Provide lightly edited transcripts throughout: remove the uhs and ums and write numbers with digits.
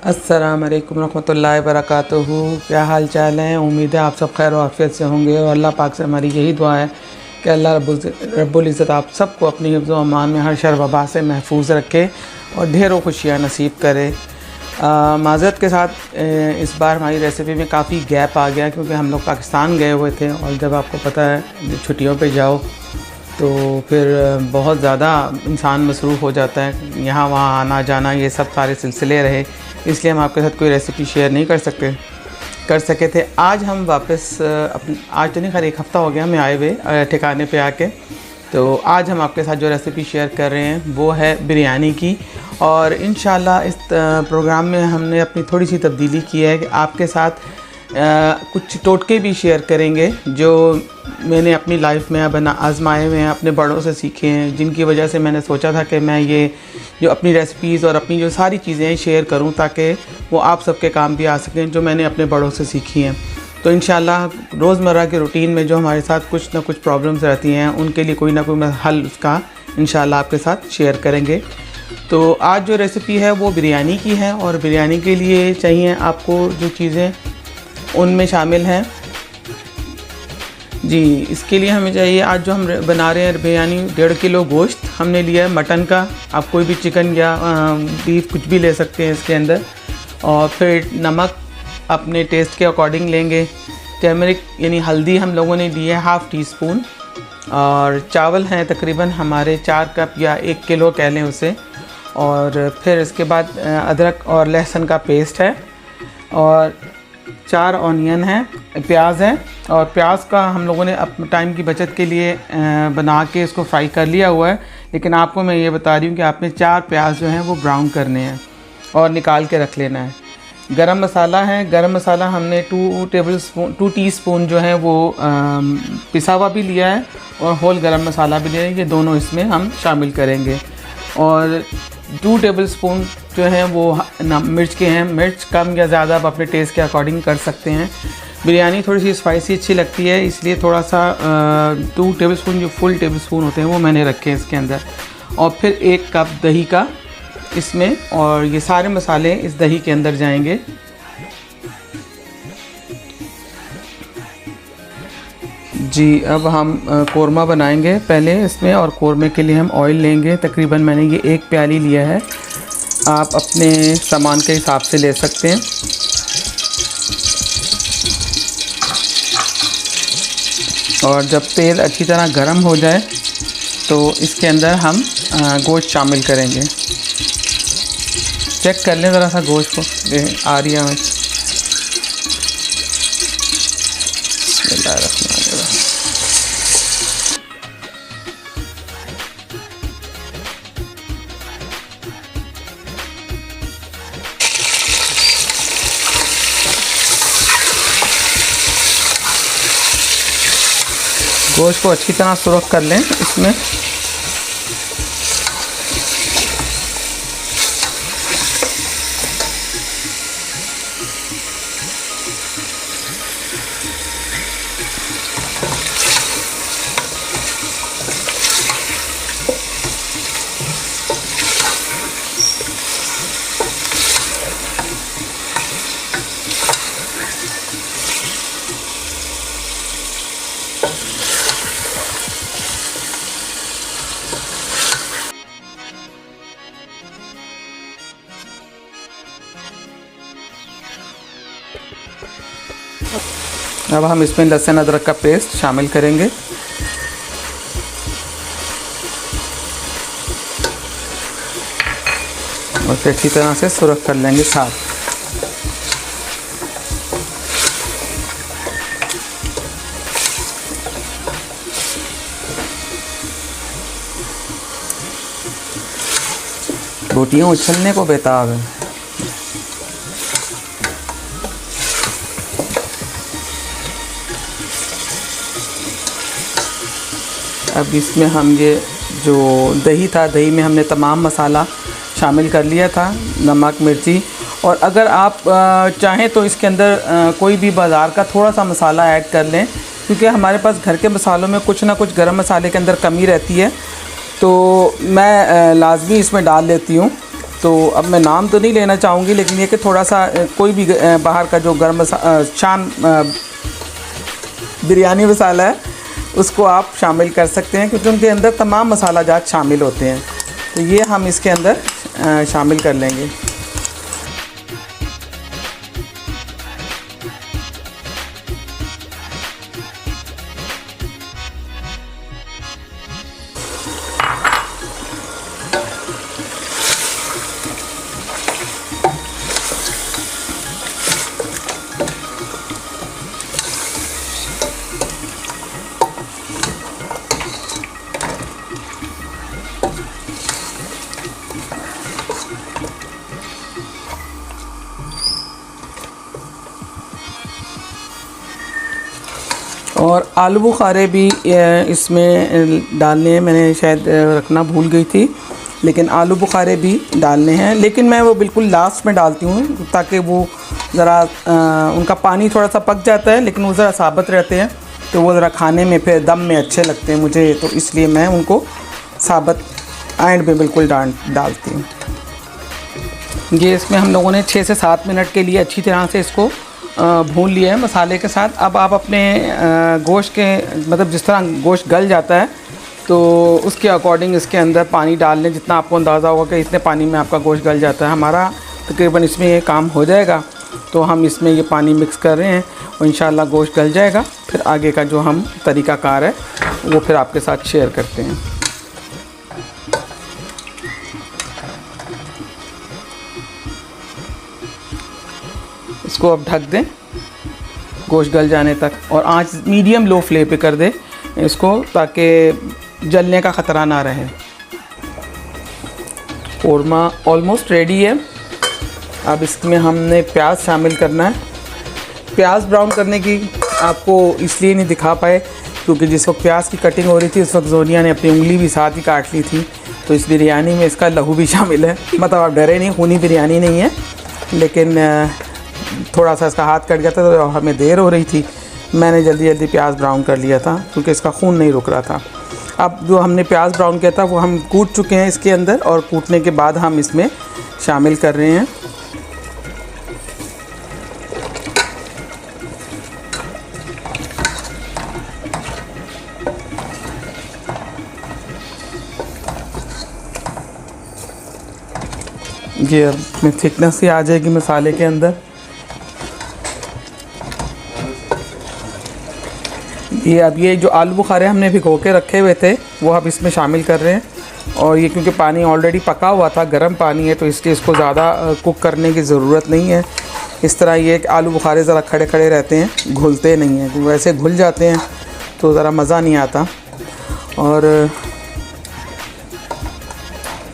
अस्सलाम वालेकुम रहमतुल्लाहि वबरकातुहू। क्या हाल चाल है? उम्मीद है आप सब खैर और आफियत से होंगे और अल्लाह पाक से हमारी यही दुआ है कि अल्लाह रब्बुल इज़्ज़त आप सबको अपनी हिफ्ज़ व अमान में हर शर वबा से महफूज रखे और ढेरों खुशियाँ नसीब करे। माज़रत के साथ इस बार हमारी रेसिपी में काफ़ी गैप आ गया क्योंकि हम लोग पाकिस्तान गए हुए थे और जब आपको पता है छुट्टियों पे जाओ तो फिर बहुत ज़्यादा इंसान मसरूफ़ हो जाता है, यहाँ वहाँ आना जाना ये सब सारे सिलसिले रहे, इसलिए हम आपके साथ कोई रेसिपी शेयर नहीं कर सके थे। आज हम वापस आज तो नहीं, खैर एक हफ़्ता हो गया हमें आए हुए ठिकाने पे आके। तो आज हम आपके साथ जो रेसिपी शेयर कर रहे हैं वो है बिरयानी की, और इंशाल्लाह इस प्रोग्राम में हमने अपनी थोड़ी सी तब्दीली की है कि आपके साथ कुछ टोटके भी शेयर करेंगे जो मैंने अपनी लाइफ में आजमाए हुए हैं, अपने बड़ों से सीखे हैं, जिनकी वजह से मैंने सोचा था कि मैं ये जो अपनी रेसिपीज़ और अपनी जो सारी चीज़ें शेयर करूं ताकि वो आप सबके काम भी आ सकें जो मैंने अपने बड़ों से सीखी हैं। तो इंशाल्लाह रोज़मर्रा के रूटीन में जो हमारे साथ कुछ ना कुछ प्रॉब्लम्स रहती हैं उनके लिए कोई ना कोई हल उसका इंशाल्लाह आपके साथ शेयर करेंगे। तो आज जो रेसिपी है वो बिरयानी की है, और बिरयानी के लिए चाहिए आपको जो चीज़ें उनमें शामिल हैं जी। इसके लिए हमें चाहिए, आज जो हम बना रहे हैं बिरयानी, 1.5 किलो गोश्त हमने लिया है मटन का। आप कोई भी चिकन या बीफ कुछ भी ले सकते हैं इसके अंदर। और फिर नमक अपने टेस्ट के अकॉर्डिंग लेंगे। टर्मरिक यानी हल्दी हम लोगों ने ली है 1/2 टीस्पून। और चावल हैं तकरीबन हमारे 4 कप या 1 किलो कह लें उसे। और फिर इसके बाद अदरक और लहसुन का पेस्ट है, और 4 ऑनियन हैं, प्याज है। और प्याज का हम लोगों ने अपने टाइम की बचत के लिए बना के इसको फ्राई कर लिया हुआ है, लेकिन आपको मैं ये बता रही हूँ कि आपने 4 प्याज जो हैं वो ब्राउन करने हैं और निकाल के रख लेना है। गरम मसाला है, गरम मसाला हमने 2 टीस्पून जो है वो पिसा हुआ भी लिया है और होल गरम मसाला भी लिया है, ये दोनों इसमें हम शामिल करेंगे। और 2 टेबलस्पून जो हैं वो मिर्च के हैं, मिर्च कम या ज़्यादा आप अपने टेस्ट के अकॉर्डिंग कर सकते हैं। बिरयानी थोड़ी सी स्पाइसी अच्छी लगती है, इसलिए थोड़ा सा 2 टेबलस्पून जो फुल टेबलस्पून होते हैं वो मैंने रखे हैं इसके अंदर। और फिर 1 कप दही का इसमें, और ये सारे मसाले इस दही के अंदर जाएंगे। जी, अब हम कोरमा बनाएंगे पहले इसमें, और कोरमे के लिए हम ऑयल लेंगे। तकरीबन मैंने ये 1 प्याली लिया है, आप अपने सामान के हिसाब से ले सकते हैं। और जब तेल अच्छी तरह गर्म हो जाए तो इसके अंदर हम गोश्त शामिल करेंगे। चेक कर लें ज़रा सा गोश्त को, आ रही है। गोश्त को अच्छी तरह सुरख कर लें इसमें। अब हम इसमें लहसुन अदरक का पेस्ट शामिल करेंगे। और फिर अच्छी तरह से सुरख कर लेंगे साथ। रोटियां उछलने को बेताब है। अब इसमें हम ये जो दही था, दही में हमने तमाम मसाला शामिल कर लिया था, नमक, मिर्ची। और अगर आप चाहें तो इसके अंदर कोई भी बाज़ार का थोड़ा सा मसाला ऐड कर लें, क्योंकि हमारे पास घर के मसालों में कुछ ना कुछ गरम मसाले के अंदर कमी रहती है, तो मैं लाजमी इसमें डाल लेती हूँ। तो अब मैं नाम तो नहीं लेना चाहूँगी, लेकिन ये कि थोड़ा सा कोई भी बाहर का जो गर्म शान बिरयानी मसाला है उसको आप शामिल कर सकते हैं, क्योंकि उनके अंदर तमाम मसाला जात शामिल होते हैं। तो ये हम इसके अंदर शामिल कर लेंगे। और आलू बुखारे भी इसमें डालने हैं, मैंने शायद रखना भूल गई थी, लेकिन आलू बुखारे भी डालने हैं, लेकिन मैं वो बिल्कुल लास्ट में डालती हूँ ताकि वो ज़रा उनका पानी थोड़ा सा पक जाता है, लेकिन वो ज़रा साबुत रहते हैं तो वो ज़रा खाने में फिर दम में अच्छे लगते हैं मुझे, तो इसलिए मैं उनको साबुत एंड में बिल्कुल डालती हूँ। ये इसमें हम लोगों ने 6 से 7 मिनट के लिए अच्छी तरह से इसको भून लिया है मसाले के साथ। अब आप अपने गोश्त के मतलब जिस तरह गोश्त गल जाता है तो उसके अकॉर्डिंग इसके अंदर पानी डाल लें, जितना आपको अंदाज़ा होगा कि इतने पानी में आपका गोश्त गल जाता है। हमारा तकरीबन इसमें ये काम हो जाएगा, तो हम इसमें ये पानी मिक्स कर रहे हैं और इंशाल्लाह गोश्त गल जाएगा। फिर आगे का जो हम तरीक़ाकार है वो फिर आपके साथ शेयर करते हैं। इसको अब ढक दें गोश्त गल जाने तक, और आंच मीडियम लो फ्लेम पे कर दें इसको, ताकि जलने का ख़तरा ना रहे। कौरमा ऑलमोस्ट रेडी है। अब इसमें हमने प्याज शामिल करना है। प्याज ब्राउन करने की आपको इसलिए नहीं दिखा पाए क्योंकि जिस वक्त प्याज की कटिंग हो रही थी उस वक्त जोनिया ने अपनी उंगली भी साथ ही काट ली थी, तो इस बिरयानी में इसका लहू भी शामिल है। मतलब आप डरे नहीं, खूनी बिरयानी नहीं है, लेकिन थोड़ा सा इसका हाथ कट गया था तो हमें देर हो रही थी, मैंने जल्दी जल्दी प्याज ब्राउन कर लिया था क्योंकि इसका खून नहीं रुक रहा था। अब जो हमने प्याज ब्राउन किया था वो हम कूट चुके हैं इसके अंदर, और कूटने के बाद हम इसमें शामिल कर रहे हैं। ये अब थिकनेस ही आ जाएगी मसाले के अंदर। ये जो आलू बुखारे हमने भिगो के रखे हुए थे वो अब इसमें शामिल कर रहे हैं, और ये क्योंकि पानी ऑलरेडी पका हुआ था, गर्म पानी है, तो इसलिए इसको ज़्यादा कुक करने की ज़रूरत नहीं है। इस तरह ये आलू बुखारे ज़रा खड़े खड़े रहते हैं, घुलते नहीं हैं, वैसे घुल जाते हैं तो ज़रा मज़ा नहीं आता। और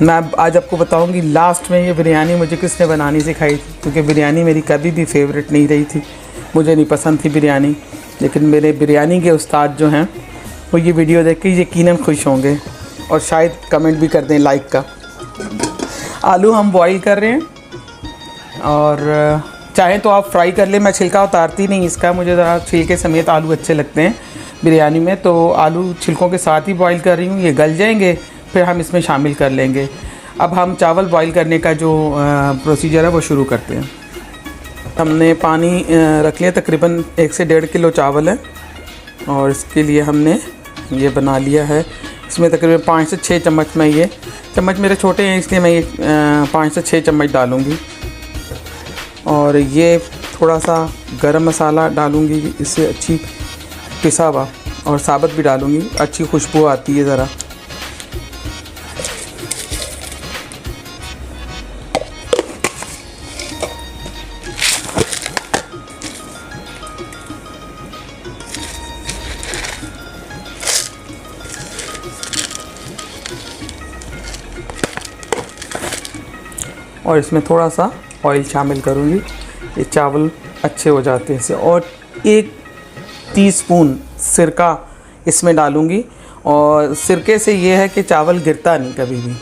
मैं आज आपको बताऊंगी लास्ट में ये बिरयानी मुझे किसने बनानी सिखाई थी, क्योंकि बिरयानी मेरी कभी भी फेवरेट नहीं रही थी, मुझे नहीं पसंद थी बिरयानी, लेकिन मेरे बिरयानी के उस्ताद जो हैं वो ये वीडियो देख के यकीनन खुश होंगे और शायद कमेंट भी कर दें लाइक का। आलू हम बॉईल कर रहे हैं, और चाहे तो आप फ्राई कर लें, मैं छिलका उतारती नहीं इसका, मुझे ज़रा छिलके समेत आलू अच्छे लगते हैं बिरयानी में, तो आलू छिलकों के साथ ही बॉईल कर रही हूँ। ये गल जाएंगे फिर हम इसमें शामिल कर लेंगे। अब हम चावल बॉईल करने का जो प्रोसीजर है वो शुरू करते हैं। हमने पानी रख लिया, तकरीबन 1 से 1.5 किलो चावल है, और इसके लिए हमने ये बना लिया है। इसमें तकरीबन 5 से 6 चम्मच, मैं ये चम्मच मेरे छोटे हैं इसलिए मैं ये 5 से 6 चम्मच डालूँगी। और ये थोड़ा सा गरम मसाला डालूँगी, इससे अच्छी पिसा हुआ, और साबुत भी डालूँगी, अच्छी खुशबू आती है ज़रा। और इसमें थोड़ा सा ऑयल शामिल करूँगी, ये चावल अच्छे हो जाते हैं इससे। और 1 टीस्पून सिरका इसमें डालूँगी, और सिरके से ये है कि चावल गिरता नहीं कभी भी।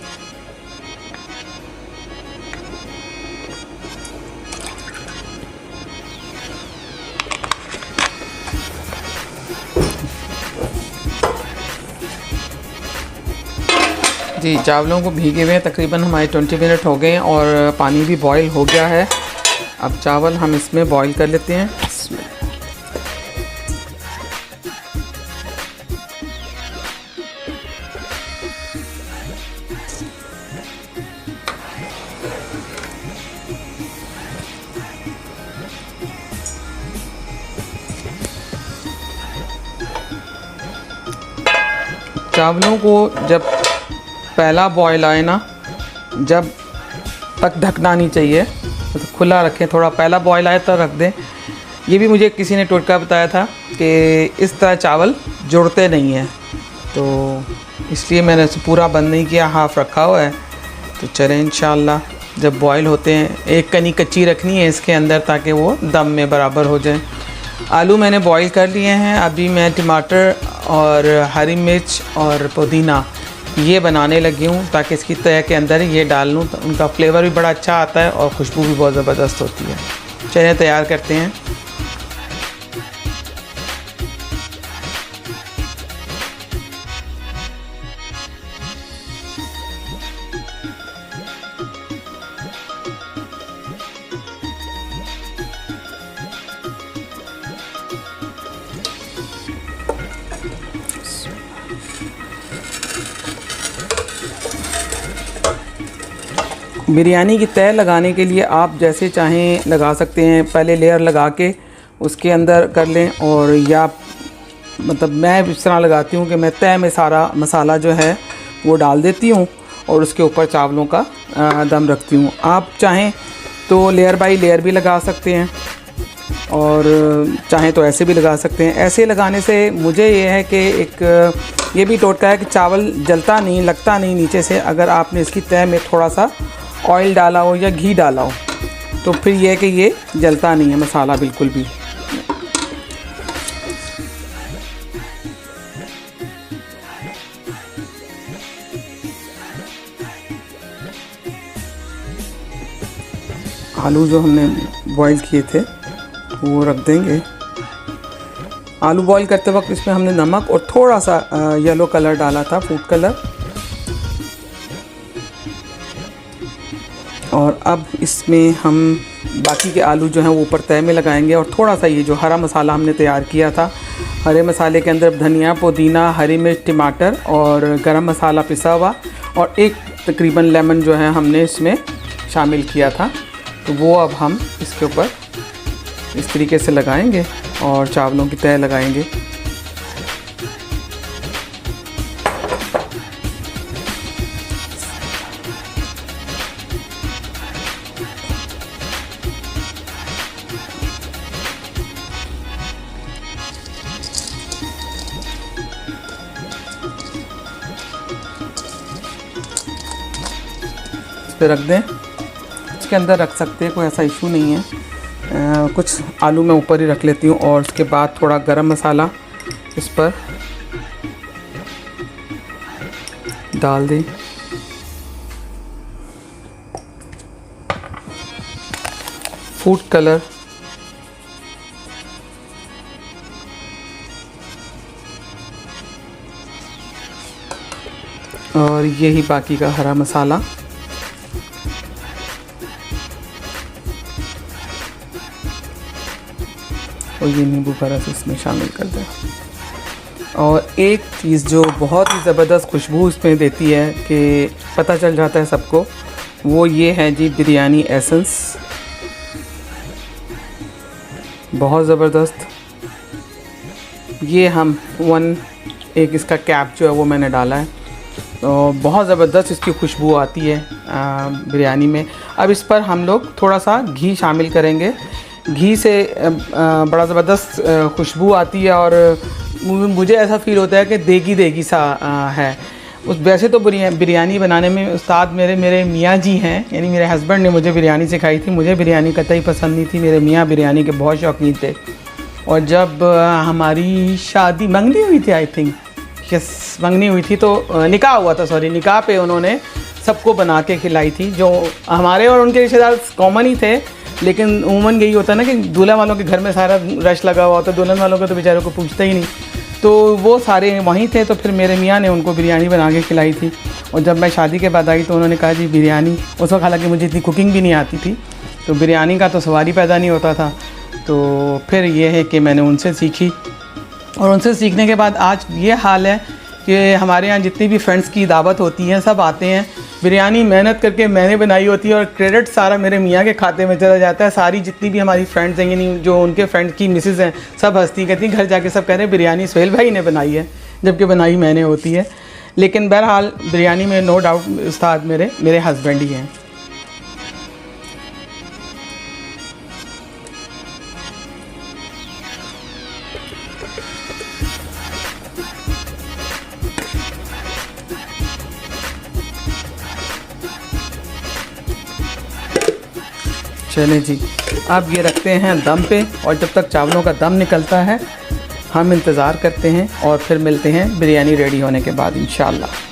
जी, चावलों को भीगे हुए तकरीबन हमारे 20 मिनट हो गए हैं और पानी भी बॉईल हो गया है। अब चावल हम इसमें बॉईल कर लेते हैं। चावलों को जब पहला बॉयल आए ना, जब तक ढकना नहीं चाहिए, तो खुला रखें। थोड़ा पहला बॉयल आए तो रख दें। ये भी मुझे किसी ने टोटका बताया था कि इस तरह चावल जुड़ते नहीं हैं, तो इसलिए मैंने इसे पूरा बंद नहीं किया, हाफ़ रखा हुआ है। तो चलें, इंशाल्लाह जब बॉयल होते हैं एक कनी कच्ची रखनी है इसके अंदर ताकि वो दम में बराबर हो जाए। आलू मैंने बॉईल कर लिए हैं। अभी मैं टमाटर और हरी मिर्च और पुदीना ये बनाने लगी हूँ ताकि इसकी तह के अंदर ये डाल लूँ, तो उनका फ्लेवर भी बड़ा अच्छा आता है और खुशबू भी बहुत ज़बरदस्त होती है। चलिए तैयार करते हैं। बिरयानी की तह लगाने के लिए आप जैसे चाहें लगा सकते हैं। पहले लेयर लगा के उसके अंदर कर लें, और या मतलब मैं इस तरह लगाती हूँ कि मैं तह में सारा मसाला जो है वो डाल देती हूँ और उसके ऊपर चावलों का दम रखती हूँ। आप चाहें तो लेयर बाय लेयर भी लगा सकते हैं और चाहें तो ऐसे भी लगा सकते हैं। ऐसे लगाने से मुझे ये है कि एक ये भी टोटका है कि चावल जलता नहीं, लगता नहीं नीचे से। अगर आपने इसकी तह में थोड़ा सा ऑयल डाला हो या घी डाला हो तो फिर यह है कि ये जलता नहीं है मसाला बिल्कुल भी। आलू जो हमने बॉईल किए थे वो रख देंगे। आलू बॉईल करते वक्त इसमें हमने नमक और थोड़ा सा येलो कलर डाला था, फूड कलर। और अब इसमें हम बाकी के आलू जो हैं वो ऊपर तह में लगाएंगे और थोड़ा सा ये जो हरा मसाला हमने तैयार किया था, हरे मसाले के अंदर धनिया, पुदीना, हरी मिर्च, टमाटर और गरम मसाला पिसा हुआ और एक तकरीबन लेमन जो है हमने इसमें शामिल किया था, तो वो अब हम इसके ऊपर इस तरीके से लगाएंगे और चावलों की तह लगाएंगे। पे रख दें, इसके अंदर रख सकते हैं, कोई ऐसा इशू नहीं है। कुछ आलू मैं ऊपर ही रख लेती हूँ और उसके बाद थोड़ा गरम मसाला इस पर डाल दें। फूड कलर, और यही बाकी का हरा मसाला। और ये नींबू का रस इसमें शामिल कर दें। और एक चीज़ जो बहुत ही ज़बरदस्त खुशबू इसमें देती है कि पता चल जाता है सबको, वो ये है जी बिरयानी एसेंस। बहुत ज़बरदस्त। ये हम एक इसका कैप जो है वो मैंने डाला है, तो बहुत ज़बरदस्त इसकी खुशबू आती है बिरयानी में। अब इस पर हम लोग थोड़ा सा घी शामिल करेंगे। घी से बड़ा ज़बरदस्त खुशबू आती है और मुझे ऐसा फ़ील होता है कि देगी देगी सा है। वैसे तो बिरयानी बनाने में उस्ताद मेरे मियाँ जी हैं, यानी मेरे हस्बैंड ने मुझे बिरयानी सिखाई थी। मुझे बिरयानी कतई पसंद नहीं थी, मेरे मियाँ बिरयानी के बहुत शौकीन थे। और जब हमारी शादी मंगनी हुई थी, आई थिंक यस मंगनी हुई थी, तो निकाह हुआ था, सॉरी निकाह पे उन्होंने सबको बना के खिलाई थी। जो हमारे और उनके रिश्तेदार कॉमन ही थे, लेकिन उमूमन यही होता है ना कि दूल्हा वालों के घर में सारा रश लगा हुआ होता है, दुल्हन वालों को तो बेचारों को पूछते ही नहीं। तो वो सारे वहीं थे। तो फिर मेरे मियाँ ने उनको बिरयानी बना के खिलाई थी। और जब मैं शादी के बाद आई तो उन्होंने कहा जी बिरयानी, उस वक्त हालांकि मुझे इतनी कुकिंग भी नहीं आती थी, तो बिरयानी का तो सवाल ही पैदा नहीं होता था। तो फिर ये है कि मैंने उनसे सीखी, और उनसे सीखने के बाद आज ये हाल है कि हमारे यहाँ जितनी भी फ्रेंड्स की दावत होती हैं सब आते हैं। बिरयानी मेहनत करके मैंने बनाई होती है और क्रेडिट सारा मेरे मियाँ के खाते में चला जाता है। सारी जितनी भी हमारी फ्रेंड्स हैं, यानी जो उनके फ्रेंड्स की मिसेस हैं, सब हंसती कहती हैं, घर जाके सब कह रहे हैं बिरयानी सुहेल भाई ने बनाई है, जबकि बनाई मैंने होती है। लेकिन बहरहाल बिरयानी में नो डाउट उस्ताद मेरे हस्बैंड ही हैं। चलें जी, अब ये रखते हैं दम पे, और जब तक चावलों का दम निकलता है हम इंतज़ार करते हैं और फिर मिलते हैं बिरयानी रेडी होने के बाद इंशाल्लाह।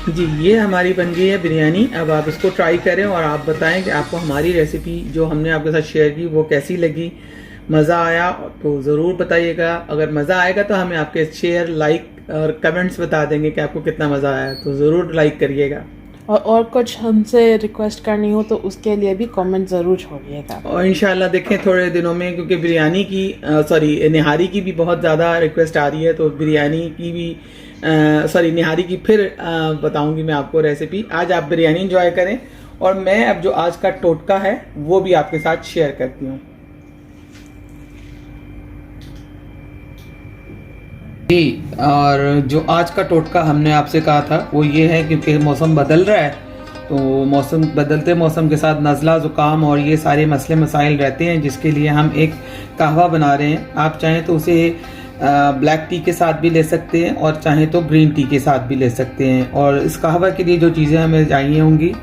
जी, ये हमारी बन गई है बिरयानी। अब आप इसको ट्राई करें और आप बताएं कि आपको हमारी रेसिपी जो हमने आपके साथ शेयर की वो कैसी लगी। मज़ा आया तो ज़रूर बताइएगा। अगर मज़ा आएगा तो हमें आपके शेयर, लाइक और कमेंट्स बता देंगे कि आपको कितना मज़ा आया, तो ज़रूर लाइक करिएगा। और कुछ हमसे रिक्वेस्ट करनी हो तो उसके लिए भी कमेंट ज़रूर छोड़िएगा। और इंशाल्लाह देखें थोड़े दिनों में, क्योंकि बिरयानी की निहारी की भी बहुत ज़्यादा रिक्वेस्ट आ रही है, तो बिरयानी की भी निहारी की फिर बताऊंगी मैं आपको रेसिपी। आज आप बिरयानी एंजॉय करें और मैं अब जो आज का टोटका है वो भी आपके साथ शेयर करती हूँ। जी, और जो आज का टोटका हमने आपसे कहा था वो ये है, क्योंकि मौसम बदल रहा है तो बदलते मौसम के साथ नज़ला ज़ुकाम और ये सारे मसले मसाइल रहते हैं, जिसके लिए हम एक कहवा बना रहे हैं। आप चाहें तो उसे ब्लैक टी के साथ भी ले सकते हैं और चाहें तो ग्रीन टी के साथ भी ले सकते हैं। और इस कहवा के लिए जो चीज़ें हमें चाहिए होंगी,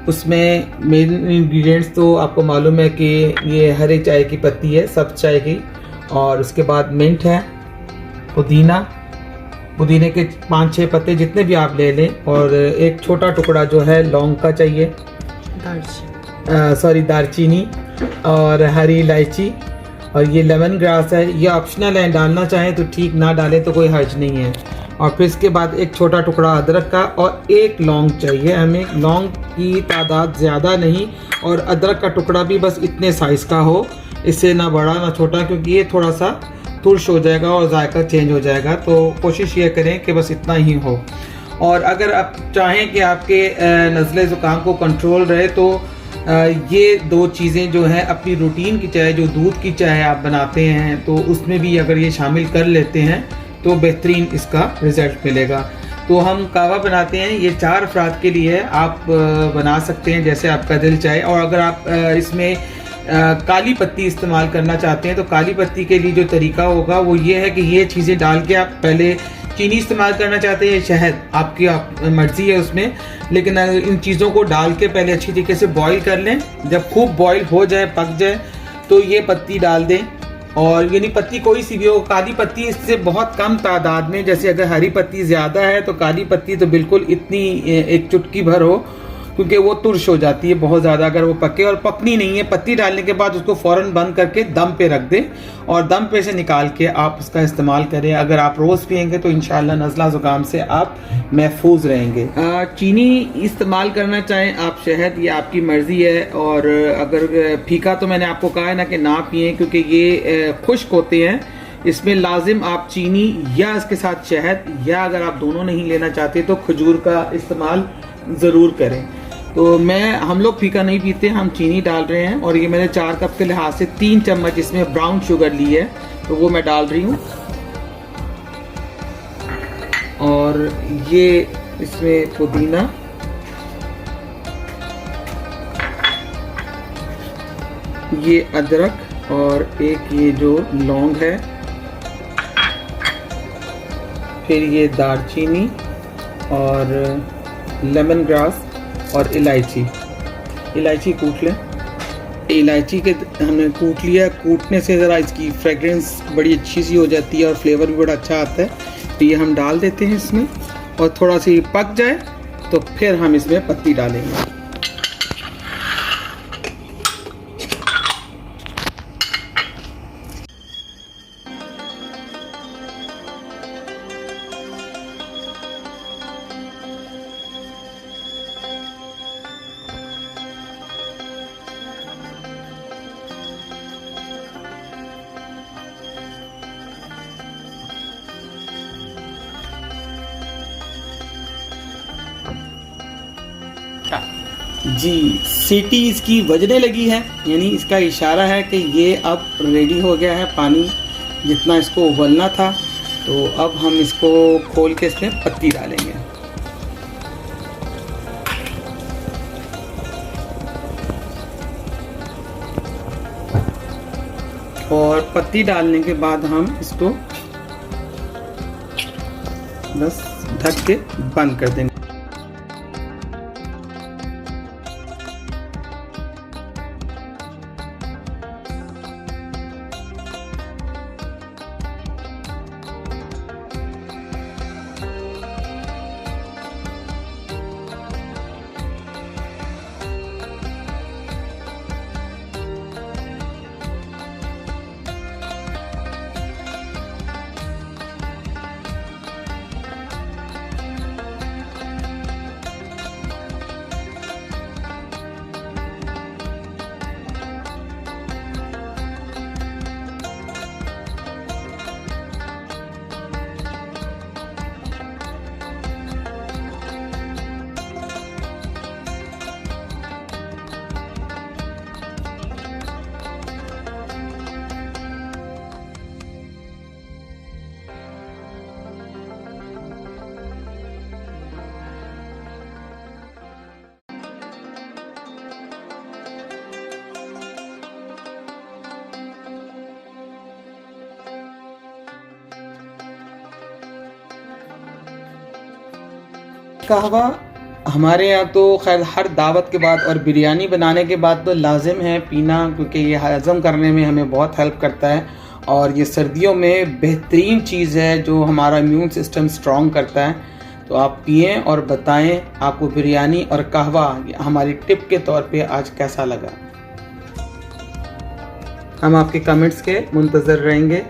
उसमें मेन इंग्रेडिएंट्स तो आपको मालूम है कि ये हरे चाय की पत्ती है, सब्ज़ चाय की, और उसके बाद मिंट है, पुदीने के 5-6 पत्ते जितने भी आप ले लें, और एक छोटा टुकड़ा जो है लौंग का चाहिए, दालचीनी, और हरी इलायची, और ये लेमन ग्रास है, ये ऑप्शनल है, डालना चाहें तो ठीक, ना डालें तो कोई हर्ज नहीं है। और फिर इसके बाद एक छोटा टुकड़ा अदरक का और एक लौंग चाहिए हमें। लौंग की तादाद ज़्यादा नहीं, और अदरक का टुकड़ा भी बस इतने साइज़ का हो, इससे ना बड़ा ना छोटा, क्योंकि ये थोड़ा सा तुर्श हो जाएगा और जायका चेंज हो जाएगा। तो कोशिश ये करें कि बस इतना ही हो। और अगर आप चाहें कि आपके नज़ले ज़ुकाम को कंट्रोल रहे तो ये 2 चीज़ें जो हैं अपनी रूटीन की चाय, जो दूध की चाय आप बनाते हैं, तो उसमें भी अगर ये शामिल कर लेते हैं तो बेहतरीन इसका रिज़ल्ट मिलेगा। तो हम कहवा बनाते हैं, ये 4 अफराद के लिए है, आप बना सकते हैं जैसे आपका दिल चाहे। और अगर आप इसमें काली पत्ती इस्तेमाल करना चाहते हैं तो काली पत्ती के लिए जो तरीका होगा वो ये है कि ये चीज़ें डाल के आप पहले चीनी इस्तेमाल करना चाहते हैं, शहद, आपकी मर्ज़ी है उसमें, लेकिन इन चीज़ों को डाल के पहले अच्छी तरीके से बॉईल कर लें। जब खूब बॉईल हो जाए, पक जाए, तो ये पत्ती डाल दें। और यानी पत्ती कोई सी भी हो, काली पत्ती इससे बहुत कम तादाद में, जैसे अगर हरी पत्ती ज़्यादा है तो काली पत्ती तो बिल्कुल इतनी एक चुटकी भर हो, क्योंकि वो तुर्श हो जाती है बहुत ज़्यादा अगर वो पके। और पकनी नहीं है, पत्ती डालने के बाद उसको फ़ौरन बंद करके दम पे रख दें, और दम पे से निकाल के आप उसका इस्तेमाल करें। अगर आप रोज़ पियेंगे तो इंशाल्लाह नज़ला ज़ुकाम से आप महफूज रहेंगे। चीनी इस्तेमाल करना चाहें आप, शहद, ये आपकी मर्ज़ी है। और अगर फीका तो मैंने आपको कहा है ना कि ना पिएँ, क्योंकि ये खुश्क होते हैं, इसमें लाजिम आप चीनी या इसके साथ शहद, या अगर आप दोनों नहीं लेना चाहते तो खजूर का इस्तेमाल ज़रूर करें। तो हम लोग फीका नहीं पीते, हम चीनी डाल रहे हैं। और ये मैंने 4 कप के लिहाज से 3 चम्मच इसमें ब्राउन शुगर ली है, तो वो मैं डाल रही हूँ। और ये इसमें पुदीना, ये अदरक, और एक ये जो लौंग है, फिर ये दालचीनी और लेमन ग्रास और इलायची कूट लें। इलायची के हमने कूट लिया, कूटने से ज़रा इसकी फ्रेगरेंस बड़ी अच्छी सी हो जाती है और फ्लेवर भी बड़ा अच्छा आता है। तो ये हम डाल देते हैं इसमें, और थोड़ा सी पक जाए तो फिर हम इसमें पत्ती डालेंगे। जी, सीटी इसकी बजने लगी है, यानी इसका इशारा है कि ये अब रेडी हो गया है। पानी जितना इसको उबलना था, तो अब हम इसको खोल के इसमें पत्ती डालेंगे। और पत्ती डालने के बाद हम इसको बस ढक के बंद कर देंगे। कहवा हमारे यहाँ तो खैर हर दावत के बाद और बिरयानी बनाने के बाद तो लाजिम है पीना, क्योंकि ये हज़म करने में हमें बहुत हेल्प करता है और ये सर्दियों में बेहतरीन चीज़ है जो हमारा इम्यून सिस्टम स्ट्रॉन्ग करता है। तो आप पिएं और बताएं आपको बिरयानी और कहवा हमारी टिप के तौर पे आज कैसा लगा। हम आपके कमेंट्स के मुंतज़र रहेंगे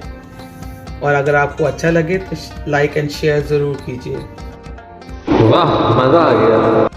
और अगर आपको अच्छा लगे तो लाइक एंड शेयर ज़रूर कीजिए। वाह, मज़ा आ गया।